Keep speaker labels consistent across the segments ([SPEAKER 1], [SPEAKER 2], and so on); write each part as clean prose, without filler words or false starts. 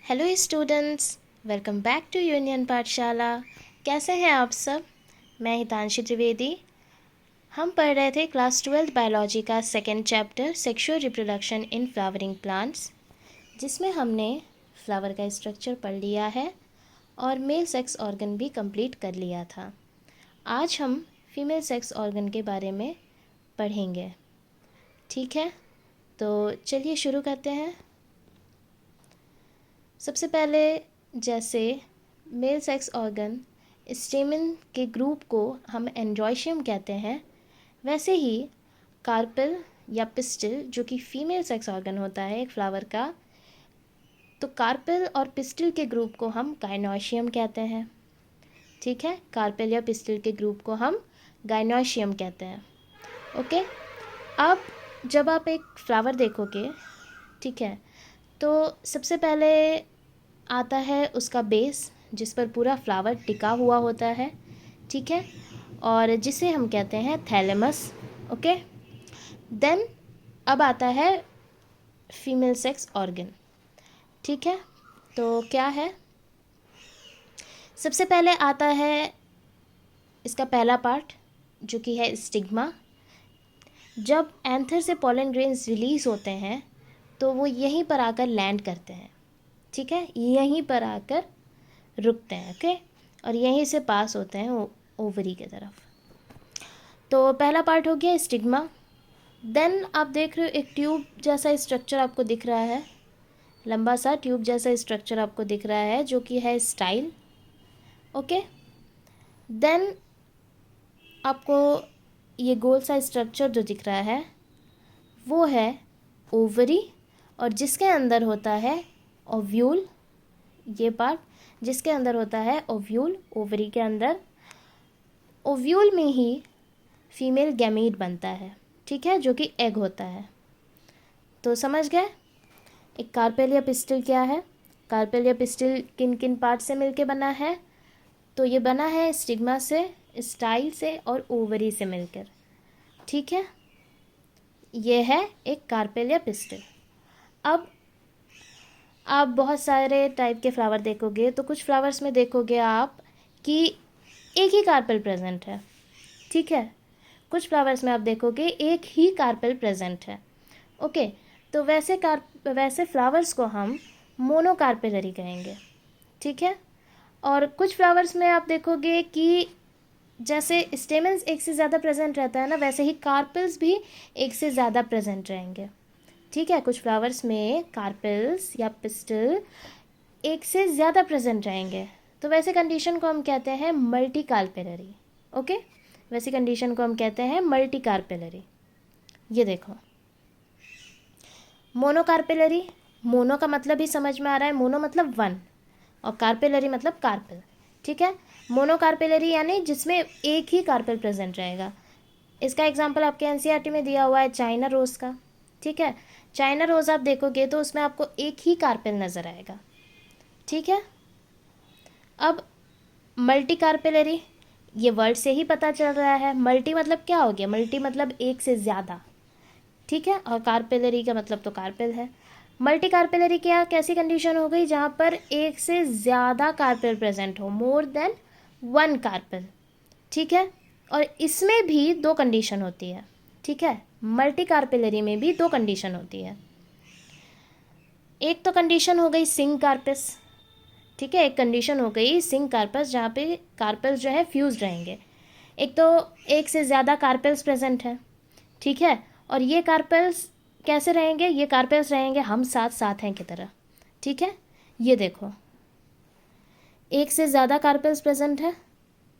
[SPEAKER 1] Hello students, welcome back to union Pathshala. कैसे हैं आप सब? मैं हितांशी त्रिवेदी। हम पढ़ रहे थे क्लास 12 बायोलॉजी का second chapter sexual reproduction in flowering plants, जिसमें हमने फ्लावर का स्ट्रक्चर पढ़ लिया है और मेल सेक्स ऑर्गन भी कंप्लीट कर लिया था। आज हम फीमेल सेक्स ऑर्गन के बारे में पढ़ेंगे। ठीक है, तो चलिए शुरू करते हैं। सबसे पहले, जैसे मेल सेक्स ऑर्गन स्टेमन के ग्रुप को हम एंड्रोशियम कहते हैं, वैसे ही कार्पेल या पिस्टिल जो कि फीमेल सेक्स ऑर्गन होता है एक फ्लावर का, तो कार्पेल और पिस्टिल के ग्रुप को हम गायनोशियम कहते हैं। ठीक है, कार्पेल या पिस्टिल के ग्रुप को हम गायनोशियम कहते हैं। ओके, अब जब आप एक फ्लावर देखोगे, ठीक है, तो सबसे पहले आता है उसका बेस, जिस पर पूरा फ्लावर टिका हुआ होता है। ठीक है, और जिसे हम कहते हैं थैलेमस। ओके, देन अब आता है फीमेल सेक्स ऑर्गन। ठीक है, तो क्या है? सबसे पहले आता है इसका पहला पार्ट, जो कि है स्टिग्मा। जब एंथर से पॉलन ग्रेन्स रिलीज होते हैं तो वो यहीं पर आकर लैंड करते हैं। ठीक है, यहीं पर आकर रुकते हैं। ओके, और यहीं से पास होते हैं ओवरी की तरफ। तो पहला पार्ट हो गया स्टिग्मा। देन आप देख रहे हो एक ट्यूब जैसा स्ट्रक्चर आपको दिख रहा है, लंबा सा ट्यूब जैसा स्ट्रक्चर आपको दिख रहा है, जो कि है स्टाइल। ओके, देन आपको ये गोल सा स्ट्रक्चर जो दिख रहा है वो है ओवरी, और जिसके अंदर होता है ओव्यूल। ये पार्ट जिसके अंदर होता है ओव्यूल, ओवरी के अंदर। ओव्यूल में ही फीमेल गैमीट बनता है। ठीक है, जो कि एग होता है। तो समझ गए एक कार्पेल या पिस्टिल क्या है? कार्पेल या पिस्टिल किन किन पार्ट से मिलके बना है? तो ये बना है स्टिग्मा से, स्टाइल से और ओवरी से मिलकर। ठीक है, ये है एक कार्पेल या पिस्टिल। अब आप बहुत सारे टाइप के फ्लावर देखोगे, तो कुछ फ्लावर्स में देखोगे आप कि एक ही कार्पेल प्रेजेंट है। ठीक है, कुछ फ्लावर्स में आप देखोगे एक ही कार्पेल प्रेजेंट है। ओके, तो वैसे फ्लावर्स को हम मोनोकार्पेलरी कहेंगे। ठीक है, और कुछ फ्लावर्स में आप देखोगे कि जैसे स्टेमन्स एक से ज़्यादा प्रेजेंट रहता है ना, वैसे ही कार्पेल्स भी एक से ज़्यादा प्रेजेंट रहेंगे। ठीक है, कुछ फ्लावर्स में कार्पेल्स या पिस्टल एक से ज़्यादा प्रेजेंट रहेंगे, तो वैसे कंडीशन को हम कहते हैं मल्टी कार्पेलरी। ओके, वैसी कंडीशन को हम कहते हैं मल्टी कार्पेलरी। ये देखो, मोनोकार्पेलरी, मोनो का मतलब ही समझ में आ रहा है, मोनो मतलब वन, और कार्पेलरी मतलब कार्पेल। ठीक है, मोनोकार्पेलरी यानी जिसमें एक ही कार्पेल प्रेजेंट रहेगा। इसका एग्जांपल आपके एनसीईआरटी में दिया हुआ है चाइना रोज का। ठीक है, चाइना रोज आप देखोगे तो उसमें आपको एक ही कार्पेल नज़र आएगा। ठीक है, अब मल्टी कार्पेलरी, ये वर्ड से ही पता चल रहा है। मल्टी मतलब क्या हो गया? मल्टी मतलब एक से ज़्यादा। ठीक है, और कार्पेलरी का मतलब तो कार्पेल है। मल्टी कार्पेलरी क्या कैसी कंडीशन हो गई? जहाँ पर एक से ज़्यादा कार्पेल प्रेजेंट हो, मोर देन वन कार्पेल। ठीक है, और इसमें भी दो कंडीशन होती है। ठीक है, मल्टी कार्पेलरी में भी दो कंडीशन होती है। एक तो कंडीशन हो गई सिंग कार्पस। ठीक है, एक कंडीशन हो गई सिंग कार्पस, जहाँ पे कार्पेल्स जो है फ्यूज रहेंगे। एक तो एक से ज़्यादा कार्पेल्स प्रेजेंट है। ठीक है, और ये कार्पेल्स कैसे रहेंगे? ये कार्पेल्स रहेंगे हम साथ साथ हैं की तरह। ठीक है, ये देखो, एक से ज़्यादा कार्पेल्स प्रेजेंट है,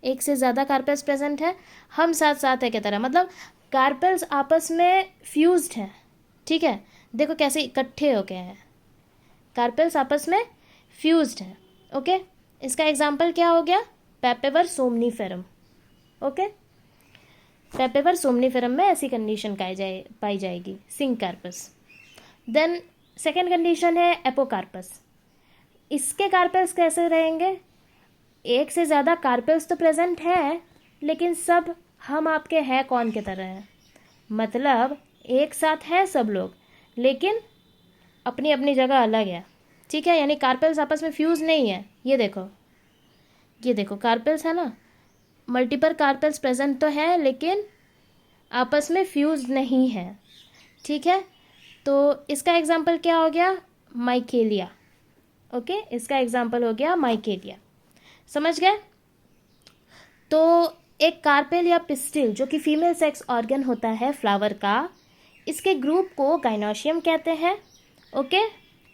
[SPEAKER 1] एक से ज़्यादा कार्पेल्स प्रेजेंट है, हम साथ साथ है की तरह, मतलब कार्पेल्स आपस में फ्यूज्ड हैं। ठीक है, देखो कैसे इकट्ठे हो गए हैं, कार्पेल्स आपस में फ्यूज्ड हैं। ओके, इसका एग्जाम्पल क्या हो गया? पेपेवर सोमनीफेरम। ओके, पेपेवर सोमनीफेरम में ऐसी कंडीशन पाई जाएगी, सिंग कार्पस। देन सेकेंड कंडीशन है एपोकार्पस। इसके कार्पेल्स कैसे रहेंगे? एक से ज़्यादा कार्पेल्स तो प्रेजेंट है, लेकिन सब हम आपके हैं कौन की तरह है, मतलब एक साथ हैं सब लोग, लेकिन अपनी अपनी जगह अलग है। ठीक है, यानी कार्पेल्स आपस में फ्यूज नहीं है। ये देखो कार्पेल्स है ना, मल्टीपल कार्पेल्स प्रेजेंट तो है लेकिन आपस में फ्यूज नहीं है। ठीक है, तो इसका एग्जाम्पल क्या हो गया, माइकेलिया। ओके, इसका एग्जाम्पल हो गया माइकेलिया। समझ गए। तो एक कार्पेल या पिस्टिल जो कि फीमेल सेक्स ऑर्गन होता है फ्लावर का, इसके ग्रुप को गाइनोशियम कहते हैं। ओके,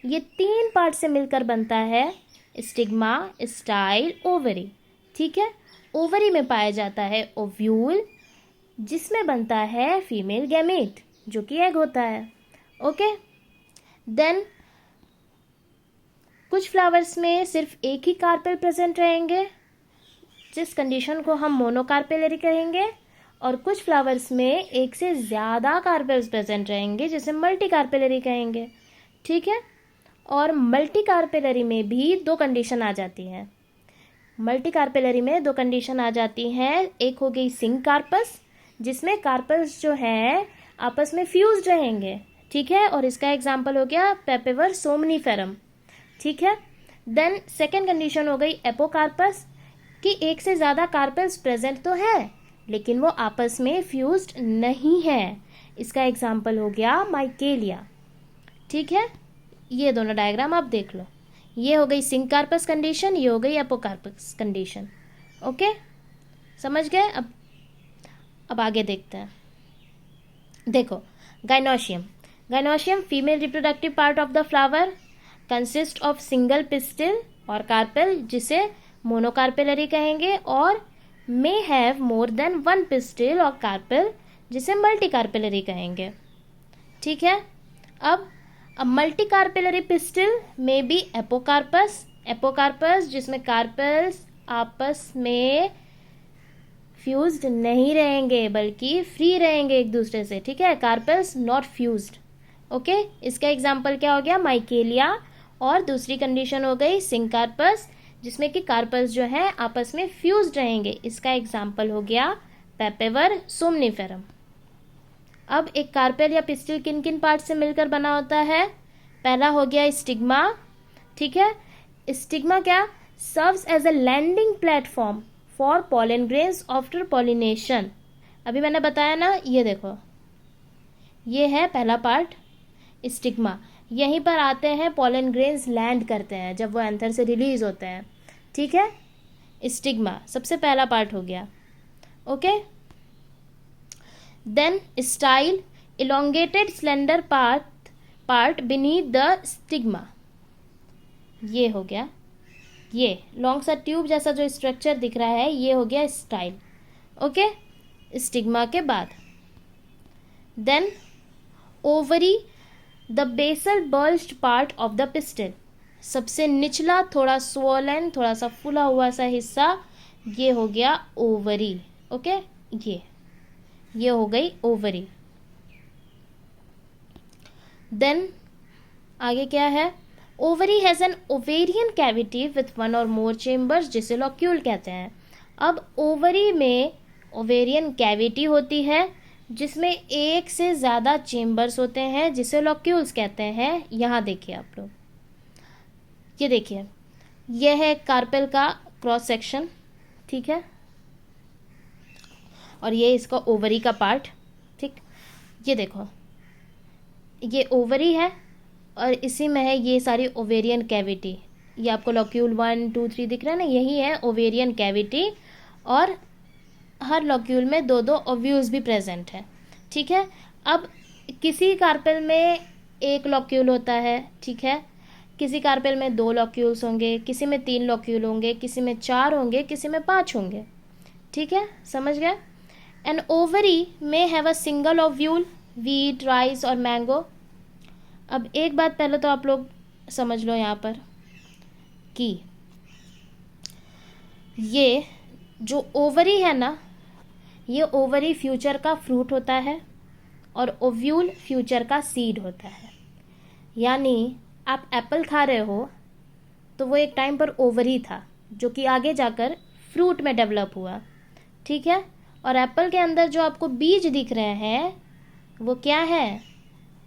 [SPEAKER 1] ये 3 पार्ट से मिलकर बनता है, स्टिग्मा, स्टाइल, ओवरी। ठीक है, ओवरी में पाया जाता है ओव्यूल, जिसमें बनता है फीमेल गैमेट जो कि एग होता है। ओके, देन कुछ फ्लावर्स में सिर्फ एक ही कार्पेल प्रेजेंट रहेंगे, जिस कंडीशन को हम मोनोकार्पेलरी कहेंगे, और कुछ फ्लावर्स में एक से ज़्यादा कार्पेल्स प्रेजेंट रहेंगे, जिसे मल्टी कार्पेलरी कहेंगे। ठीक है, और मल्टी कार्पेलरी में भी 2 कंडीशन आ जाती हैं। मल्टी कार्पेलरी में 2 कंडीशन आ जाती हैं। एक हो गई सिंग कार्पस, जिसमें कार्पल्स जो हैं आपस में फ्यूज रहेंगे। ठीक है, और इसका एग्जाम्पल हो गया पेपेवर सोमनीफेरम। ठीक है, देन सेकेंड कंडीशन हो गई एपोकार्पस, कि एक से ज़्यादा कार्पेल्स प्रेजेंट तो है लेकिन वो आपस में फ्यूज्ड नहीं है। इसका एग्जाम्पल हो गया माइकेलिया। ठीक है, ये दोनों डायग्राम आप देख लो। ये हो गई सिंक कार्पस कंडीशन, ये हो गई एपोकार्पस कंडीशन। ओके, समझ गए। अब आगे देखते हैं। देखो, gynoecium female reproductive part of the flower, consist of single pistil और कार्पेल, जिसे मोनोकार्पेलरी कहेंगे, और may have more then 1 pistil और कार्पेल, जिसे मल्टी कार्पेलरी कहेंगे। ठीक है, अब मल्टी कार्पेलरी पिस्टिल में भी एपोकार्पस जिसमें कार्पेल्स आपस में फ्यूज्ड नहीं रहेंगे बल्कि फ्री रहेंगे एक दूसरे से। ठीक है, कार्पेल्स नॉट फ्यूज्ड। ओके, इसका एग्जाम्पल क्या हो गया, माइकेलिया। और दूसरी कंडीशन हो गई सिंकार्पस, जिसमें कि कार्पल्स जो हैं आपस में फ्यूज्ड रहेंगे। इसका एग्जाम्पल हो गया पेपेवर सोमनीफेरम। अब एक कार्पेल या पिस्टिल किन किन पार्ट से मिलकर बना होता है। पहला हो गया स्टिग्मा। ठीक है, स्टिग्मा क्या, serves as a landing platform for pollen grains after pollination. अभी मैंने बताया ना, ये देखो, ये है पहला पार्ट स्टिग्मा। यहीं पर आते हैं पॉलन ग्रेन्स लैंड करते हैं जब वो एंथर से रिलीज होते हैं। ठीक है, स्टिग्मा सबसे पहला पार्ट हो गया। Okay, then style, elongated slender part beneath the stigma. ये हो गया, ये लॉन्ग सा ट्यूब जैसा जो स्ट्रक्चर दिख रहा है, ये हो गया स्टाइल। ओके, स्टिग्मा के बाद then ovary, the basal bulged part of the pistil, सबसे निचला थोड़ा स्वोलन, थोड़ा सा फूला हुआ सा हिस्सा, ये हो गया ओवरी। ओके, ये हो गई ओवरी। देन आगे क्या है, ovary has an ovarian cavity with 1 और मोर चेम्बर्स, जिसे लॉक्यूल कहते हैं। अब ओवरी में ओवेरियन कैविटी होती है जिसमें एक से ज़्यादा चेम्बर्स होते हैं, जिसे लॉक्यूल्स कहते हैं। यहाँ देखिए आप लोग, ये देखिए, यह है कार्पेल का क्रॉस सेक्शन। ठीक है, और ये इसका ओवरी का पार्ट। ठीक, ये देखो, ये ओवरी है और इसी में है ये सारी ओवेरियन कैविटी। ये आपको लॉक्यूल 1, 2, 3 दिख रहा है ना, यही है ओवेरियन कैविटी। और हर लॉक्यूल में 2-2 ओव्यूल्स भी प्रेजेंट है। ठीक है, अब किसी कार्पेल में 1 लॉक्यूल होता है। ठीक है, किसी कार्पेल में 2 लॉक्यूल्स होंगे, किसी में 3 लॉक्यूल होंगे, किसी में 4 होंगे, किसी में 5 होंगे। ठीक है, समझ गए। एन ओवरी में have a single ovule, wheat, rice और मैंगो। अब एक बात पहले तो आप लोग समझ लो यहाँ पर कि ये जो ओवरी है ना, ये ओवरी फ्यूचर का फ्रूट होता है और ओव्यूल फ्यूचर का सीड होता है। यानी आप एप्पल खा रहे हो तो वो एक टाइम पर ओवरी था जो कि आगे जाकर फ्रूट में डेवलप हुआ। ठीक है, और एप्पल के अंदर जो आपको बीज दिख रहे हैं वो क्या है,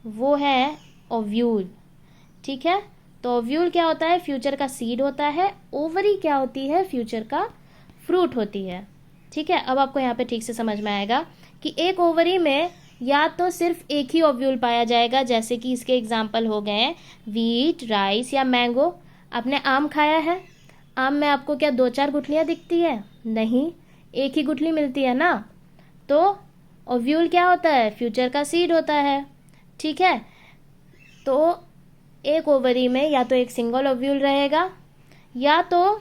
[SPEAKER 1] वो है ओव्यूल। ठीक है, तो ओव्यूल क्या होता है? फ्यूचर का सीड होता है। ओवरी क्या होती है? फ्यूचर का फ्रूट होती है। ठीक है, अब आपको यहाँ पे ठीक से समझ में आएगा कि एक ओवरी में या तो सिर्फ एक ही ओव्यूल पाया जाएगा, जैसे कि इसके एग्जाम्पल हो गए हैं वीट, राइस या मैंगो। आपने आम खाया है, आम में आपको क्या 2-4 गुठलियाँ दिखती है? नहीं, एक ही गुठली मिलती है ना। तो ओव्यूल क्या होता है? फ्यूचर का सीड होता है। ठीक है, तो एक ओवरी में या तो एक सिंगल ओव्यूल रहेगा या तो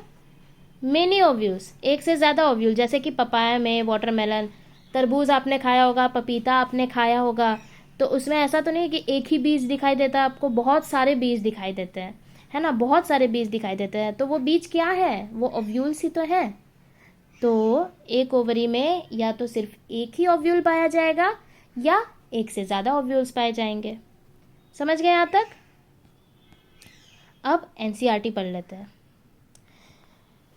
[SPEAKER 1] मेनी ओव्यूल्स, एक से ज़्यादा ओव्यूल, जैसे कि पपाया में, वाटरमेलन, तरबूज आपने खाया होगा, पपीता आपने खाया होगा, तो उसमें ऐसा तो नहीं कि एक ही बीज दिखाई देता है आपको, बहुत सारे बीज दिखाई देते हैं, है ना, बहुत सारे बीज दिखाई देते हैं। तो वो बीज क्या है? वो ओव्यूल्स ही तो है। तो एक ओवरी में या तो सिर्फ एक ही ओव्यूल पाया जाएगा या एक से ज़्यादा ओव्यूल्स पाए जाएंगे। समझ गए यहाँ तक? अब एनसीईआरटी पढ़ लेते हैं।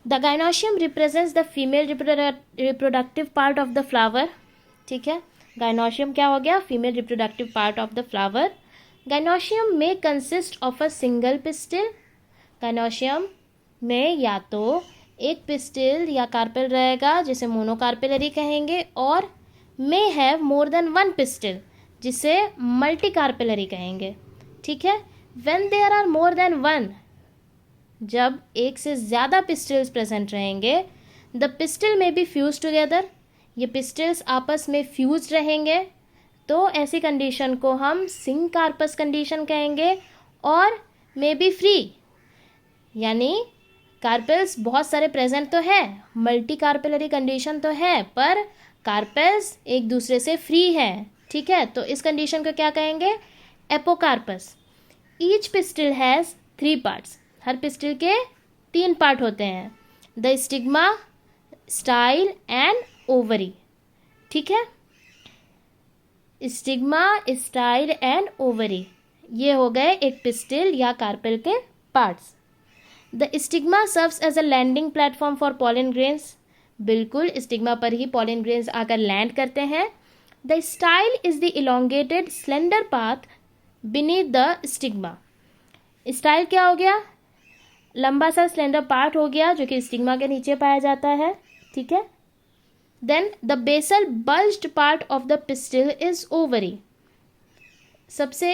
[SPEAKER 1] The gynoecium represents the female reproductive part of the flower. ठीक है, गाइनोशियम क्या हो गया? Female reproductive part of the flower. Gynoecium में consist of a single pistil. Gynoecium में या तो एक पिस्टिल या कार्पेल रहेगा, जिसे मोनोकार्पेलरी कहेंगे, और may have more than one pistil, जिसे मल्टी कार्पेलरी कहेंगे। ठीक है, when there are more than one, जब एक से ज़्यादा पिस्टिल्स प्रेजेंट रहेंगे, the pistil may be fuse together, ये पिस्टिल्स आपस में फ्यूज रहेंगे, तो ऐसी कंडीशन को हम सिंग कार्पस कंडीशन कहेंगे। और मे बी फ्री, यानी कार्पेल्स बहुत सारे प्रेजेंट तो है, मल्टी कार्पेलरी कंडीशन तो है, पर कार्पेल्स एक दूसरे से फ्री है। ठीक है, तो इस कंडीशन को क्या कहेंगे? Apocarpous. Each pistil has 3 parts, her pistil के 3 पार्ट होते हैं, the stigma, style and ovary. ठीक है, स्टिग्मा, स्टाइल एंड ओवरी, ये हो गए एक पिस्टिल या कार्पेल के parts. The stigma serves as a landing platform for pollen grains, बिल्कुल स्टिग्मा पर ही पॉलन ग्रेन्स आकर लैंड करते हैं। The style is the elongated slender path beneath the stigma. Style क्या हो गया? लंबा सा स्लेंडर पार्ट हो गया जो कि स्टिग्मा के नीचे पाया जाता है। ठीक है, then the basal bulged part of the pistil is ovary. सबसे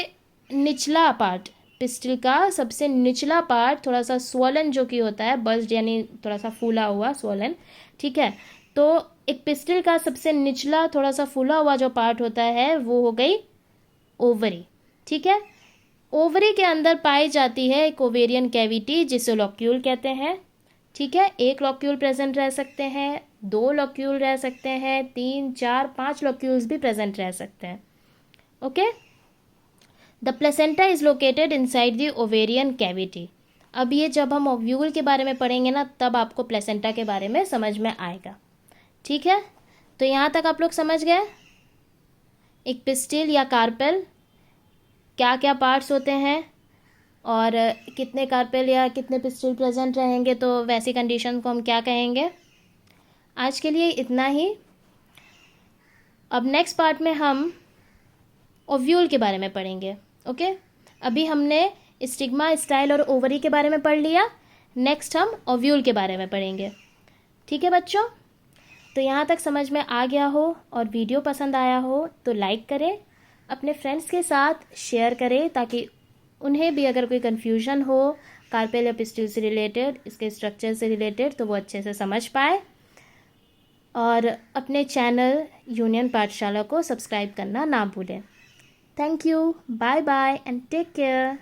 [SPEAKER 1] निचला पार्ट, पिस्टिल का सबसे निचला पार्ट थोड़ा सा स्वोलन जो कि होता है, बल्ज्ड यानी थोड़ा सा फूला हुआ, स्वोलन। ठीक है, तो एक पिस्टिल का सबसे निचला थोड़ा सा फूला हुआ जो पार्ट होता है वो हो गई ओवरी। ठीक है, ओवरी के अंदर पाई जाती है एक ओवेरियन कैविटी, जिसे लॉक्यूल कहते हैं। ठीक है, एक लॉक्यूल प्रेजेंट रह सकते हैं, 2 लॉक्यूल रह सकते हैं, 3, 4, 5 लॉक्यूल्स भी प्रेजेंट रह सकते हैं। Okay, the placenta is located inside the ovarian cavity. अब ये जब हम ओव्यूल के बारे में पढ़ेंगे ना, तब आपको प्लेसेंटा के बारे में समझ में आएगा। ठीक है, तो यहाँ तक आप लोग समझ गए एक पिस्टिल या कार्पेल क्या क्या पार्ट्स होते हैं और कितने कार्पेल या कितने पिस्टिल प्रेजेंट रहेंगे, तो वैसी कंडीशन को हम क्या कहेंगे। आज के लिए इतना ही। अब नेक्स्ट पार्ट में हम ओव्यूल के बारे में पढ़ेंगे। ओके, अभी हमने स्टिग्मा, स्टाइल और ओवरी के बारे में पढ़ लिया, नेक्स्ट हम ओव्यूल के बारे में पढ़ेंगे। ठीक है बच्चों, तो यहाँ तक समझ में आ गया हो और वीडियो पसंद आया हो तो लाइक करें, अपने फ्रेंड्स के साथ शेयर करें, ताकि उन्हें भी अगर कोई कन्फ्यूजन हो कार्पेल या पिस्टिल से रिलेटेड, इसके स्ट्रक्चर से रिलेटेड, तो वो अच्छे से समझ पाए। और अपने चैनल यूनियन पाठशाला को सब्सक्राइब करना ना भूलें। Thank you, bye bye and take care.